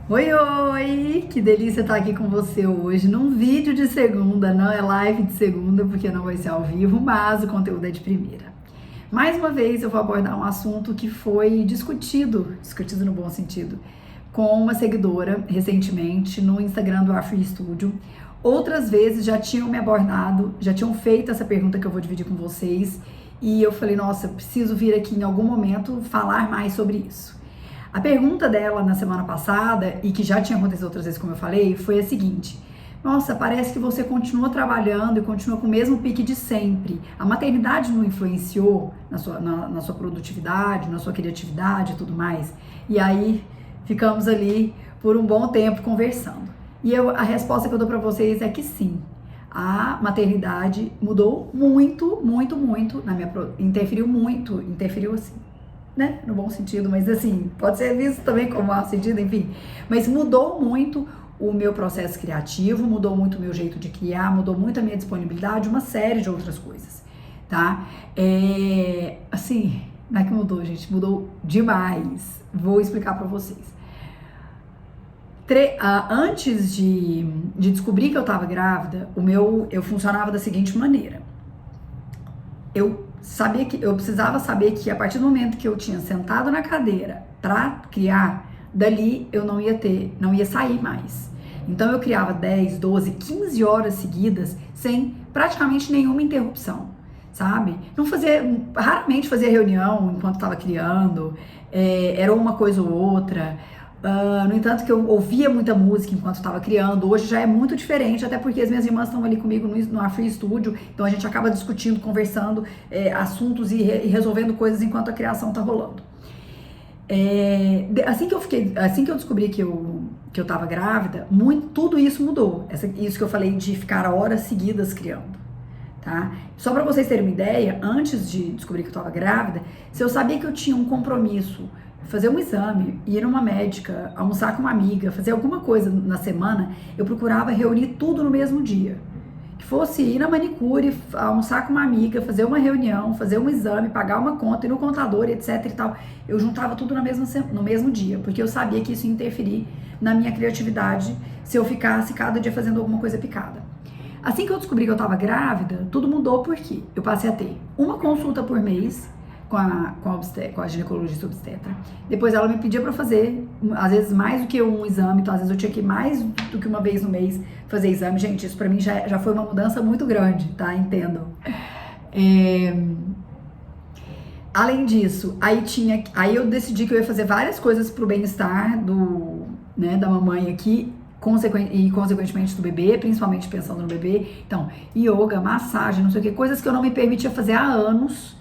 Oi, oi! Que delícia estar aqui com você hoje num vídeo de segunda, não é live de segunda porque não vai ser ao vivo, mas o conteúdo é de primeira. Mais uma vez eu vou abordar um assunto que foi discutido no bom sentido, com uma seguidora recentemente no Instagram do Afri Studio. Outras vezes já tinham me abordado, já tinham feito essa pergunta que eu vou dividir com vocês e eu falei, nossa, preciso vir aqui em algum momento falar mais sobre isso. A pergunta dela na semana passada, e que já tinha acontecido outras vezes, como eu falei, foi a seguinte: nossa, parece que você continua trabalhando e continua com o mesmo pique de sempre. A maternidade não influenciou na sua produtividade, na sua criatividade e tudo mais? E aí ficamos ali por um bom tempo conversando. E a resposta que eu dou pra vocês é que sim. A maternidade mudou muito, muito, muito na minha interferiu assim, né, no bom sentido, mas assim, pode ser visto também como mau sentido, enfim, mas mudou muito o meu processo criativo, mudou muito o meu jeito de criar, mudou muito a minha disponibilidade, uma série de outras coisas, tá? Assim, não é que mudou, gente, mudou demais. Vou explicar pra vocês. Antes de descobrir que eu tava grávida, eu funcionava da seguinte maneira. Eu precisava saber que a partir do momento que eu tinha sentado na cadeira para criar, dali eu não ia sair mais. Então eu criava 10, 12, 15 horas seguidas sem praticamente nenhuma interrupção, sabe? Raramente fazia reunião enquanto estava criando, era uma coisa ou outra. No entanto, que eu ouvia muita música enquanto estava criando. Hoje já é muito diferente, até porque as minhas irmãs estão ali comigo no Afri Studio, então a gente acaba discutindo, conversando assuntos e resolvendo coisas enquanto a criação está rolando. Assim que eu descobri que eu estava grávida, tudo isso mudou. Isso que eu falei de ficar horas seguidas criando. Tá? Só para vocês terem uma ideia, antes de descobrir que eu estava grávida, se eu sabia que eu tinha um compromisso, fazer um exame, ir numa médica, almoçar com uma amiga, fazer alguma coisa na semana, eu procurava reunir tudo no mesmo dia. Que fosse ir na manicure, almoçar com uma amiga, fazer uma reunião, fazer um exame, pagar uma conta, ir no contador, etc e tal. Eu juntava tudo no mesmo dia, porque eu sabia que isso ia interferir na minha criatividade se eu ficasse cada dia fazendo alguma coisa picada. Assim que eu descobri que eu estava grávida, tudo mudou porque eu passei a ter uma consulta por mês com a ginecologista obstetra. Depois ela me pedia para fazer, às vezes mais do que um exame, então às vezes eu tinha que ir mais do que uma vez no mês fazer exame. Gente, isso para mim já foi uma mudança muito grande, tá? Entendam. Além disso, aí eu decidi que eu ia fazer várias coisas pro bem-estar da mamãe aqui, e consequentemente do bebê, principalmente pensando no bebê. Então, yoga, massagem, não sei o que, coisas que eu não me permitia fazer há anos.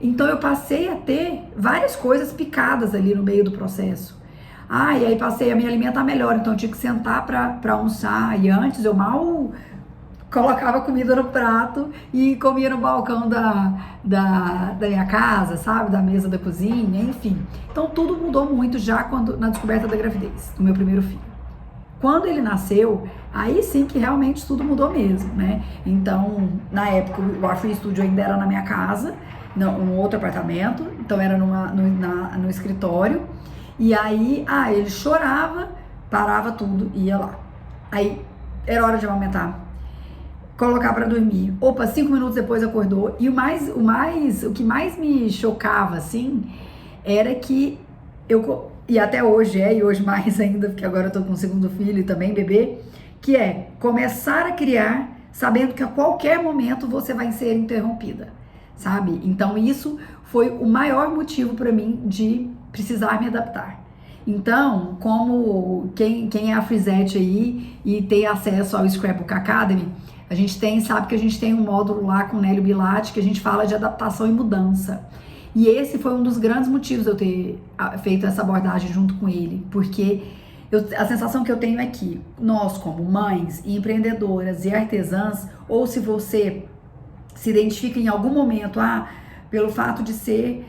Então eu passei a ter várias coisas picadas ali no meio do processo. E aí passei a me alimentar melhor, então eu tinha que sentar pra almoçar. E antes eu mal colocava comida no prato e comia no balcão da minha casa, sabe? Da mesa da cozinha, enfim. Então tudo mudou muito já na descoberta da gravidez do meu primeiro filho. Quando ele nasceu, aí sim que realmente tudo mudou mesmo, né? Então, na época, o Afri Studio ainda era na minha casa, num outro apartamento, então era no escritório. E aí, ele chorava, parava tudo e ia lá. Aí, era hora de amamentar, colocar pra dormir. 5 minutos depois acordou. E o que mais me chocava, assim, era que e até hoje e hoje mais ainda, porque agora eu tô com o segundo filho e também bebê, que é começar a criar sabendo que a qualquer momento você vai ser interrompida, sabe? Então isso foi o maior motivo para mim de precisar me adaptar. Então, como quem é a Frisette aí e tem acesso ao Scrapbook Academy, sabe que a gente tem um módulo lá com o Nélio Bilatti que a gente fala de adaptação e mudança. E esse foi um dos grandes motivos de eu ter feito essa abordagem junto com ele, porque a sensação que eu tenho é que nós, como mães, empreendedoras e artesãs, ou se você se identifica em algum momento, pelo fato de ser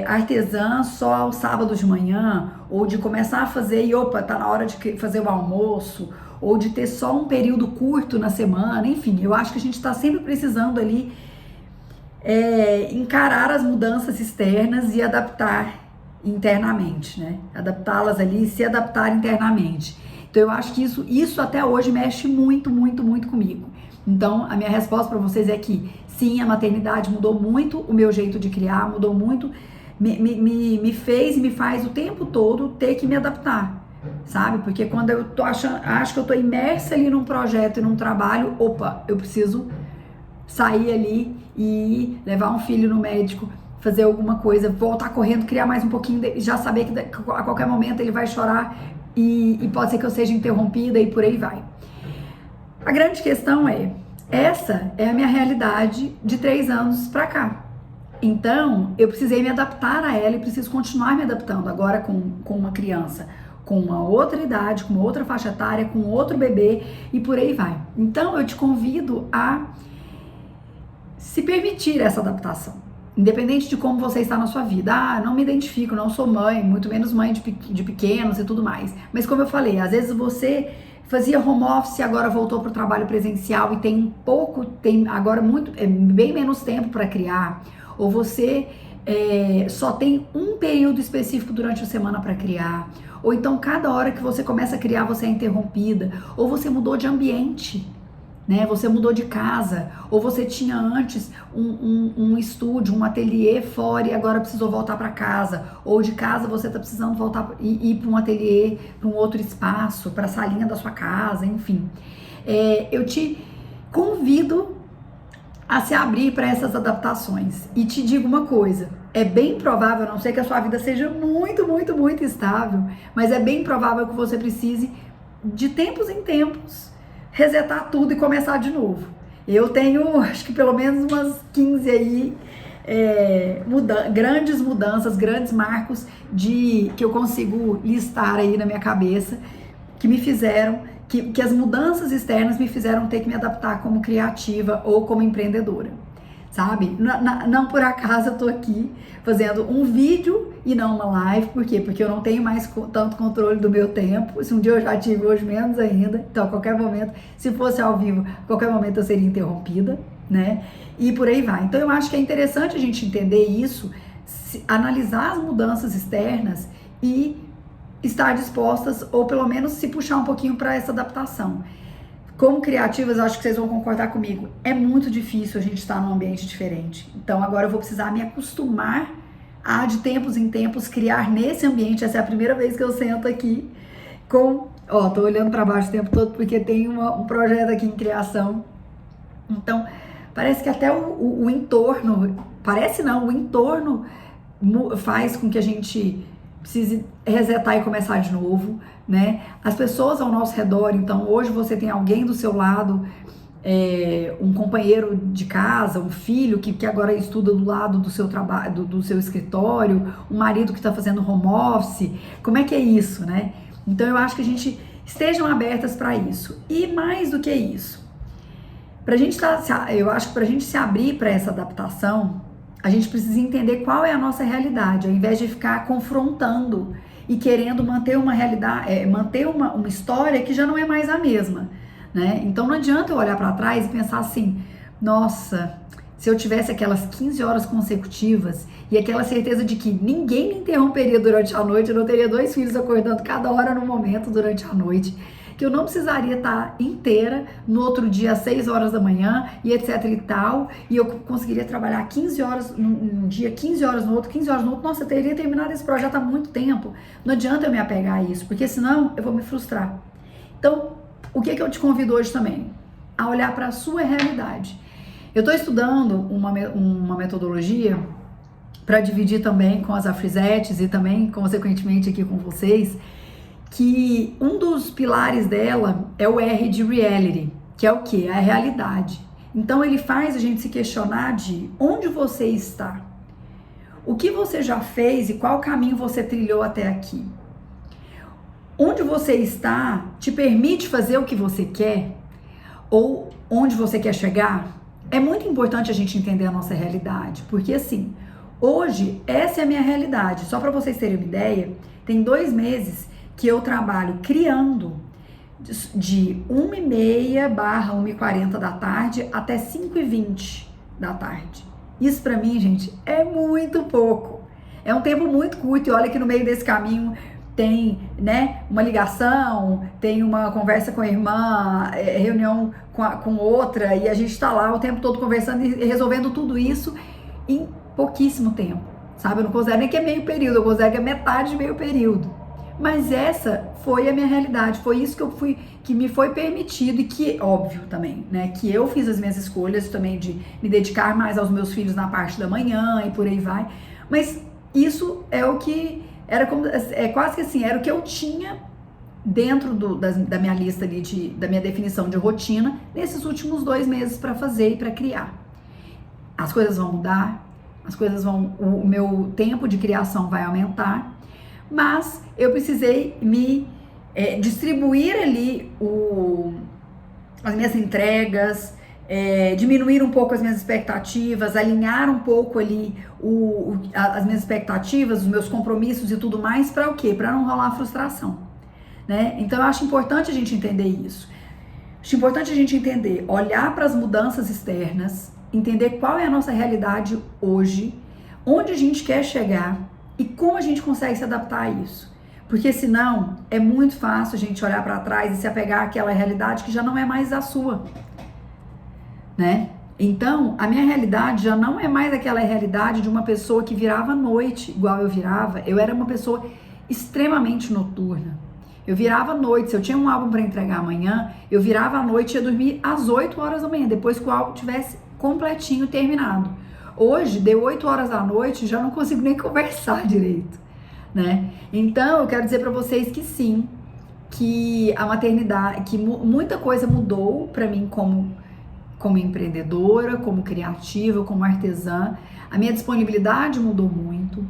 artesã só aos sábados de manhã, ou de começar a fazer e tá na hora de fazer o almoço, ou de ter só um período curto na semana, enfim, eu acho que a gente está sempre precisando ali encarar as mudanças externas e adaptar internamente, né? Adaptá-las ali, se adaptar internamente. Então eu acho que isso até hoje mexe muito, muito, muito comigo. Então a minha resposta para vocês é que sim, a maternidade mudou muito o meu jeito de criar, mudou muito, me fez e me faz o tempo todo ter que me adaptar, sabe? Porque quando eu acho que eu tô imersa ali num projeto e num trabalho, opa, eu preciso sair ali e levar um filho no médico, fazer alguma coisa, voltar correndo, criar mais um pouquinho, já saber que a qualquer momento ele vai chorar e pode ser que eu seja interrompida e por aí vai. A grande questão essa é a minha realidade de 3 anos pra cá. Então, eu precisei me adaptar a ela e preciso continuar me adaptando agora com uma criança, com uma outra idade, com uma outra faixa etária, com outro bebê e por aí vai. Então, eu te convido a se permitir essa adaptação, independente de como você está na sua vida. Ah, não me identifico, não sou mãe, muito menos mãe de pequenos e tudo mais. Mas como eu falei, às vezes você fazia home office e agora voltou para o trabalho presencial e tem agora bem menos tempo para criar, ou você só tem um período específico durante a semana para criar, ou então cada hora que você começa a criar você é interrompida, ou você mudou de ambiente, né? Você mudou de casa, ou você tinha antes um estúdio, um ateliê fora e agora precisou voltar para casa, ou de casa você está precisando voltar e ir para um ateliê, para um outro espaço, para a salinha da sua casa, enfim. Eu te convido a se abrir para essas adaptações e te digo uma coisa, é bem provável, a não ser que a sua vida seja muito, muito, muito estável, mas é bem provável que você precise de tempos em tempos resetar tudo e começar de novo. Eu tenho, acho que pelo menos umas 15 aí, grandes mudanças, grandes marcos que eu consigo listar aí na minha cabeça, que me fizeram, que as mudanças externas me fizeram ter que me adaptar como criativa ou como empreendedora, sabe? Não por acaso eu tô aqui fazendo um vídeo e não uma live. Por quê? Porque eu não tenho mais tanto controle do meu tempo. Se um dia eu já tive, hoje menos ainda. Então, a qualquer momento, se fosse ao vivo, a qualquer momento eu seria interrompida, né? E por aí vai. Então, eu acho que é interessante a gente entender isso, analisar as mudanças externas e estar dispostas, ou pelo menos se puxar um pouquinho para essa adaptação. Como criativas, acho que vocês vão concordar comigo, é muito difícil a gente estar num ambiente diferente. Então agora eu vou precisar me acostumar a, de tempos em tempos, criar nesse ambiente. Essa é a primeira vez que eu sento aqui tô olhando para baixo o tempo todo porque tem um projeto aqui em criação. Então, parece que até o entorno, o entorno faz com que a gente precise resetar e começar de novo, né? As pessoas ao nosso redor, então hoje você tem alguém do seu lado, um companheiro de casa, um filho que agora estuda do lado do seu trabalho, do seu escritório, um marido que está fazendo home office. Como é que é isso, né? Então eu acho que a gente estejam abertas para isso. E mais do que isso, eu acho que para a gente se abrir para essa adaptação, a gente precisa entender qual é a nossa realidade, ao invés de ficar confrontando e querendo manter uma realidade, manter uma história que já não é mais a mesma, né? Então não adianta eu olhar para trás e pensar assim, nossa, se eu tivesse aquelas 15 horas consecutivas e aquela certeza de que ninguém me interromperia durante a noite, eu não teria 2 filhos acordando cada hora no momento durante a noite, que eu não precisaria estar inteira no outro dia às 6 horas da manhã e etc e tal, e eu conseguiria trabalhar 15 horas num dia, 15 horas no outro, 15 horas no outro. Nossa, eu teria terminado esse projeto há muito tempo. Não adianta eu me apegar a isso, porque senão eu vou me frustrar. Então, o que eu te convido hoje também? A olhar para a sua realidade. Eu estou estudando uma metodologia para dividir também com as afrisetes e também, consequentemente, aqui com vocês, que um dos pilares dela é o R de reality, que é o quê? É a realidade. Então ele faz a gente se questionar de onde você está, o que você já fez e qual caminho você trilhou até aqui. Onde você está te permite fazer o que você quer ou onde você quer chegar? É muito importante a gente entender a nossa realidade, porque assim, hoje essa é a minha realidade. Só para vocês terem uma ideia, tem 2 meses que eu trabalho criando de 1h30/1h40 da tarde até 5h20 da tarde. Isso pra mim, gente, é muito pouco. É um tempo muito curto, e olha que no meio desse caminho tem, né, uma ligação, tem uma conversa com a irmã, reunião com outra, e a gente tá lá o tempo todo conversando e resolvendo tudo isso em pouquíssimo tempo, sabe? Eu não considero nem que é meio período, eu considero que é metade de meio período. Mas essa foi a minha realidade, foi isso que me foi permitido, e que, óbvio também, né, que eu fiz as minhas escolhas também de me dedicar mais aos meus filhos na parte da manhã e por aí vai. Mas isso é o que era como, quase que assim, era o que eu tinha dentro da minha lista ali, da minha definição de rotina, nesses últimos 2 meses para fazer e para criar. As coisas vão mudar, o meu tempo de criação vai aumentar, mas eu precisei me distribuir ali as minhas entregas, diminuir um pouco as minhas expectativas, alinhar um pouco ali as minhas expectativas, os meus compromissos e tudo mais, para o quê? Para não rolar frustração, né? Então eu acho importante a gente entender isso. Acho importante a gente entender, olhar para as mudanças externas, entender qual é a nossa realidade hoje, onde a gente quer chegar e como a gente consegue se adaptar a isso. Porque senão é muito fácil a gente olhar para trás e se apegar àquela realidade que já não é mais a sua, né? Então, a minha realidade já não é mais aquela realidade de uma pessoa que virava à noite, igual eu virava. Eu era uma pessoa extremamente noturna. Eu virava à noite, se eu tinha um álbum para entregar amanhã, eu virava à noite e ia dormir às 8 horas da manhã, depois que o álbum tivesse completinho, terminado. Hoje, deu 8 horas da noite, já não consigo nem conversar direito, né? Então, eu quero dizer para vocês que sim, que a maternidade, que muita coisa mudou para mim como empreendedora, como criativa, como artesã. A minha disponibilidade mudou muito.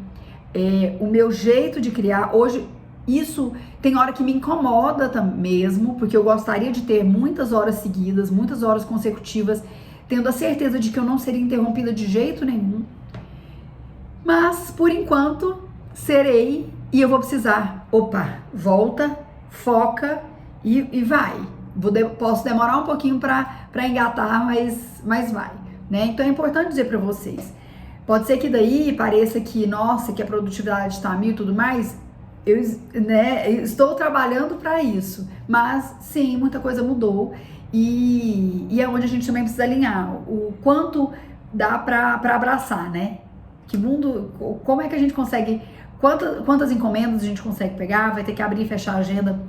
O meu jeito de criar, hoje, isso tem hora que me incomoda mesmo, porque eu gostaria de ter muitas horas seguidas, muitas horas consecutivas, tendo a certeza de que eu não seria interrompida de jeito nenhum. Mas, por enquanto, serei, e eu vou precisar, volta, foca e vai. Posso demorar um pouquinho para engatar, mas vai, né? Então é importante dizer para vocês. Pode ser que daí pareça que, nossa, que a produtividade está a mil e tudo mais. Eu estou trabalhando para isso, mas sim, muita coisa mudou e é onde a gente também precisa alinhar o quanto dá para abraçar, né? Que mundo, como é que a gente consegue, quantas encomendas a gente consegue pegar, vai ter que abrir e fechar a agenda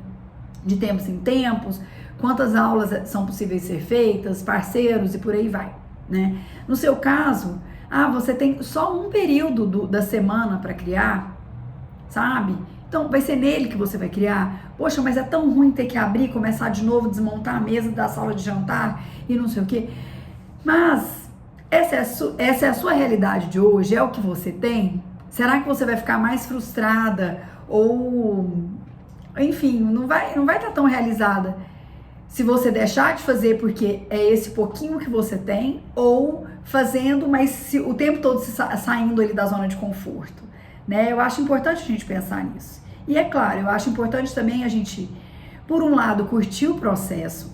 de tempos em tempos, quantas aulas são possíveis ser feitas, parceiros e por aí vai, né? No seu caso, você tem só um período da semana para criar, sabe? Então, vai ser nele que você vai criar. Poxa, mas é tão ruim ter que abrir, começar de novo, desmontar a mesa da sala de jantar e não sei o quê. Mas, essa é a sua realidade de hoje? É o que você tem? Será que você vai ficar mais frustrada? Ou, enfim, não vai estar tão realizada se você deixar de fazer porque é esse pouquinho que você tem, ou fazendo, mas o tempo todo saindo ali da zona de conforto, né? Eu acho importante a gente pensar nisso. E é claro, eu acho importante também a gente, por um lado, curtir o processo,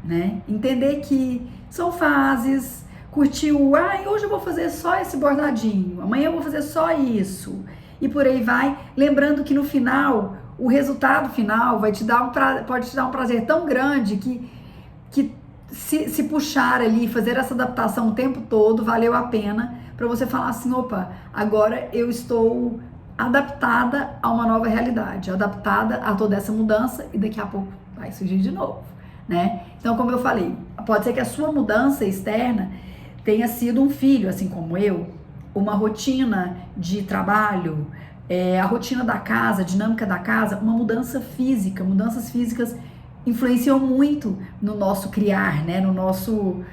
né? Entender que são fases, curtir hoje eu vou fazer só esse bordadinho, amanhã eu vou fazer só isso, e por aí vai, lembrando que no final, o resultado final pode te dar um prazer tão grande que se puxar ali, fazer essa adaptação o tempo todo, valeu a pena, para você falar assim, agora eu estou adaptada a uma nova realidade, adaptada a toda essa mudança, e daqui a pouco vai surgir de novo, né? Então, como eu falei, pode ser que a sua mudança externa tenha sido um filho, assim como eu, uma rotina de trabalho, a rotina da casa, a dinâmica da casa, uma mudança física. Mudanças físicas influenciam muito no nosso criar, né? No nosso,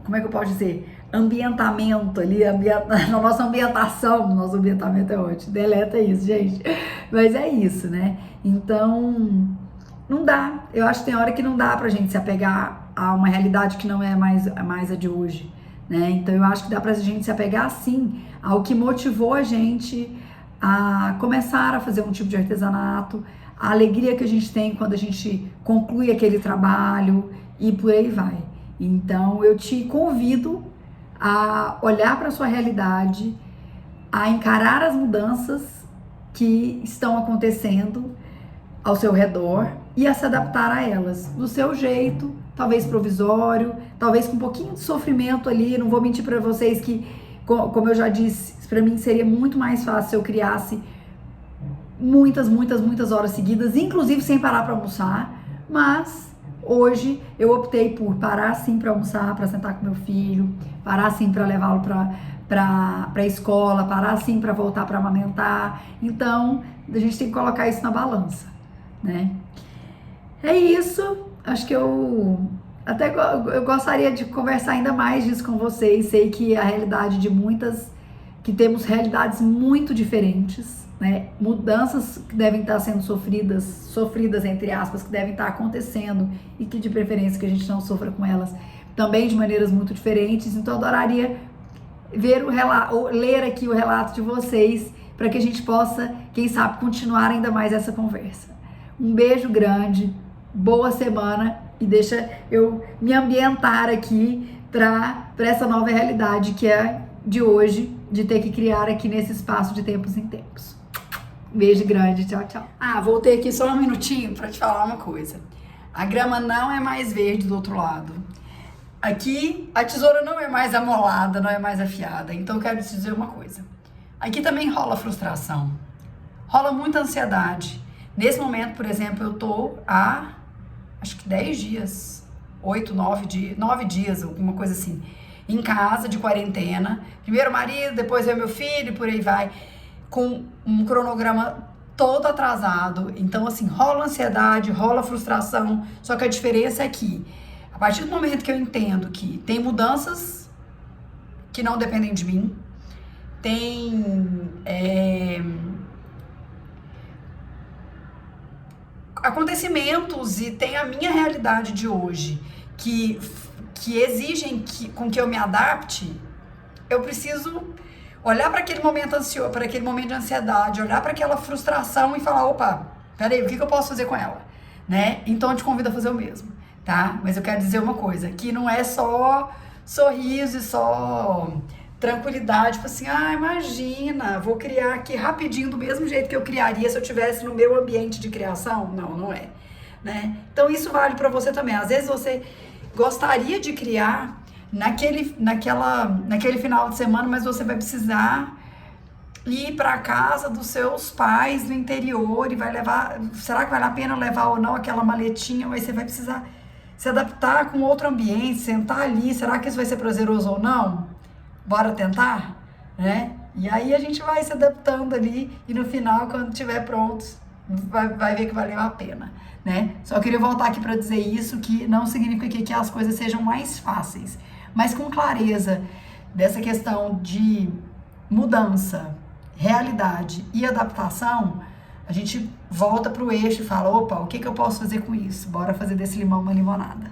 como é que eu posso dizer? Ambientamento ali, na nossa ambientação. Nosso ambientamento é ótimo, deleta isso, gente. Mas é isso, né? Então, não dá. Eu acho que tem hora que não dá pra gente se apegar a uma realidade que não é mais a de hoje, né? Então, eu acho que dá pra gente se apegar, sim, ao que motivou a gente a começar a fazer um tipo de artesanato, a alegria que a gente tem quando a gente conclui aquele trabalho e por aí vai. Então, eu te convido a olhar para sua realidade, a encarar as mudanças que estão acontecendo ao seu redor e a se adaptar a elas, do seu jeito, talvez provisório, talvez com um pouquinho de sofrimento ali. Não vou mentir para vocês que, como eu já disse, para mim seria muito mais fácil se eu criasse muitas horas seguidas, inclusive sem parar para almoçar, mas hoje eu optei por parar sim para almoçar, para sentar com meu filho, parar sim para levá-lo para a escola, parar sim para voltar para amamentar. Então, a gente tem que colocar isso na balança, né? É isso. Acho que eu gostaria de conversar ainda mais disso com vocês. Sei que a realidade de muitas, que temos realidades muito diferentes, né? Mudanças que devem estar sendo sofridas entre aspas, que devem estar acontecendo e que de preferência que a gente não sofra com elas também de maneiras muito diferentes. Então eu adoraria ver ler aqui o relato de vocês para que a gente possa, quem sabe, continuar ainda mais essa conversa. Um beijo grande, boa semana e deixa eu me ambientar aqui para essa nova realidade que é de hoje, de ter que criar aqui nesse espaço de tempos em tempos. Beijo grande, tchau, tchau. Voltei aqui só um minutinho para te falar uma coisa. A grama não é mais verde do outro lado. Aqui a tesoura não é mais amolada, não é mais afiada. Então eu quero te dizer uma coisa. Aqui também rola frustração, rola muita ansiedade. Nesse momento, por exemplo, eu tô há acho que 10 dias, 8, 9 dias, alguma coisa assim, em casa, de quarentena. Primeiro o marido, depois veio meu filho, por aí vai, com um cronograma todo atrasado. Então, assim, rola ansiedade, rola frustração, só que a diferença é que, a partir do momento que eu entendo que tem mudanças que não dependem de mim, tem acontecimentos e tem a minha realidade de hoje que exigem com que eu me adapte, eu preciso olhar para aquele momento ansioso, para aquele momento de ansiedade, olhar para aquela frustração e falar, opa, peraí, o que eu posso fazer com ela, né? Então eu te convido a fazer o mesmo, tá? Mas eu quero dizer uma coisa, que não é só sorriso e só tranquilidade, tipo assim, imagina, vou criar aqui rapidinho do mesmo jeito que eu criaria se eu tivesse no meu ambiente de criação. Não é, né? Então isso vale para você também. Às vezes você gostaria de criar naquele final de semana, mas você vai precisar ir para casa dos seus pais no interior e vai levar, será que vale a pena levar ou não aquela maletinha? Mas você vai precisar se adaptar com outro ambiente, sentar ali, será que isso vai ser prazeroso ou não? Bora tentar, né? E aí a gente vai se adaptando ali e no final, quando estiver pronto, vai ver que valeu a pena, né? Só queria voltar aqui para dizer isso, que não significa que as coisas sejam mais fáceis, mas com clareza dessa questão de mudança, realidade e adaptação, a gente volta pro eixo e fala, opa, o que eu posso fazer com isso? Bora fazer desse limão uma limonada.